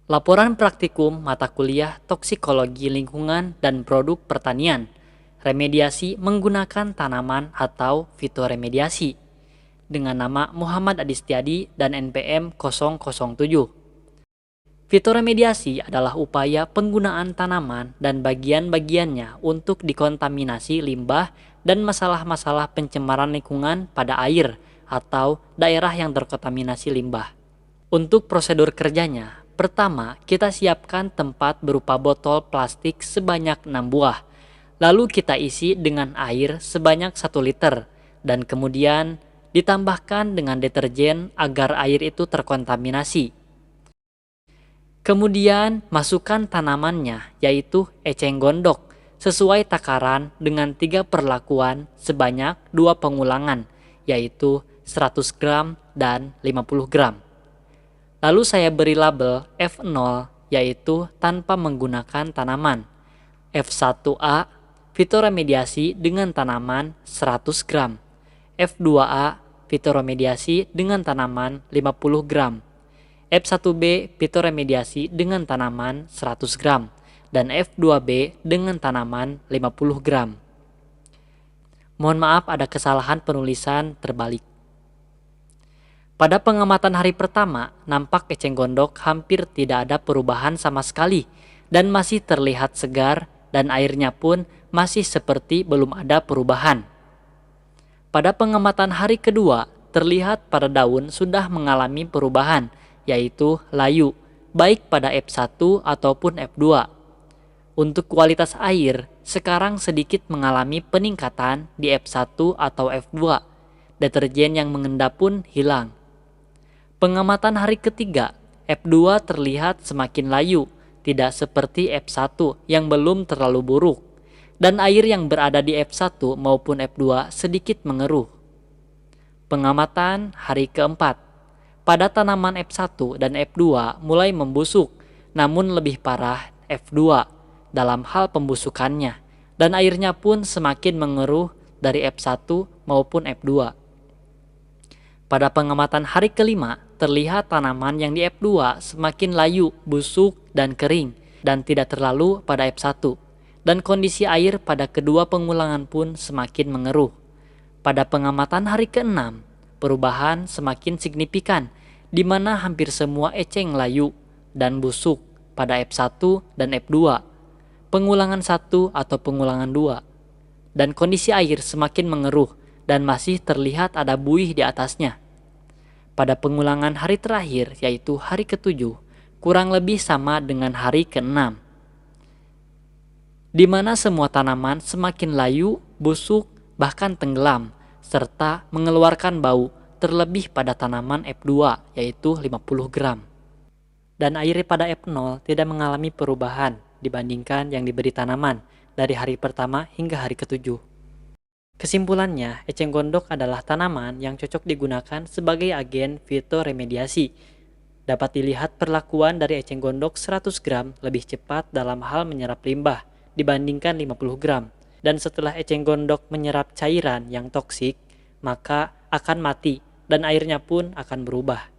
Laporan praktikum mata kuliah toksikologi lingkungan dan produk pertanian. Remediasi menggunakan tanaman atau fitoremediasi. Dengan nama Muhammad Adistiadi dan NPM 007. Fitoremediasi adalah upaya penggunaan tanaman dan bagian-bagiannya untuk dikontaminasi limbah dan masalah-masalah pencemaran lingkungan pada air atau daerah yang terkontaminasi limbah. Untuk prosedur kerjanya, pertama kita siapkan tempat berupa botol plastik sebanyak 6 buah. Lalu kita isi dengan air sebanyak 1 liter dan kemudian ditambahkan dengan deterjen agar air itu terkontaminasi. Kemudian masukkan tanamannya yaitu eceng gondok sesuai takaran dengan 3 perlakuan sebanyak 2 pengulangan yaitu 100 gram dan 50 gram. Lalu saya beri label F0 yaitu tanpa menggunakan tanaman, F1A fitoremediasi dengan tanaman 100 gram, F2A fitoremediasi dengan tanaman 50 gram, F1B fitoremediasi dengan tanaman 100 gram, dan F2B dengan tanaman 50 gram. Mohon maaf ada kesalahan penulisan terbalik. Pada pengamatan hari pertama, nampak eceng gondok hampir tidak ada perubahan sama sekali dan masih terlihat segar dan airnya pun masih seperti belum ada perubahan. Pada pengamatan hari kedua, terlihat pada daun sudah mengalami perubahan, yaitu layu, baik pada F1 ataupun F2. Untuk kualitas air, sekarang sedikit mengalami peningkatan di F1 atau F2. Deterjen yang mengendap pun hilang. Pengamatan hari ketiga, F2 terlihat semakin layu, tidak seperti F1 yang belum terlalu buruk. Dan air yang berada di F1 maupun F2 sedikit mengeruh. Pengamatan hari keempat. Pada tanaman F1 dan F2 mulai membusuk, namun lebih parah F2 dalam hal pembusukannya, dan airnya pun semakin mengeruh dari F1 maupun F2. Pada pengamatan hari kelima, terlihat tanaman yang di F2 semakin layu, busuk, dan kering, dan tidak terlalu pada F1, dan kondisi air pada kedua pengulangan pun semakin mengeruh. Pada pengamatan hari ke-6, perubahan semakin signifikan, di mana hampir semua eceng layu dan busuk pada F1 dan F2, pengulangan 1 atau pengulangan 2, dan kondisi air semakin mengeruh dan masih terlihat ada buih di atasnya. Pada pengulangan hari terakhir yaitu hari ke-7, kurang lebih sama dengan hari ke-6, di mana semua tanaman semakin layu, busuk, bahkan tenggelam, serta mengeluarkan bau, terlebih pada tanaman F2 yaitu 50 gram. Dan air pada F0 tidak mengalami perubahan dibandingkan yang diberi tanaman dari hari pertama hingga hari ke-7. Kesimpulannya, eceng gondok adalah tanaman yang cocok digunakan sebagai agen fitoremediasi. Dapat dilihat perlakuan dari eceng gondok 100 gram lebih cepat dalam hal menyerap limbah dibandingkan 50 gram. Dan setelah eceng gondok menyerap cairan yang toksik, maka akan mati dan airnya pun akan berubah.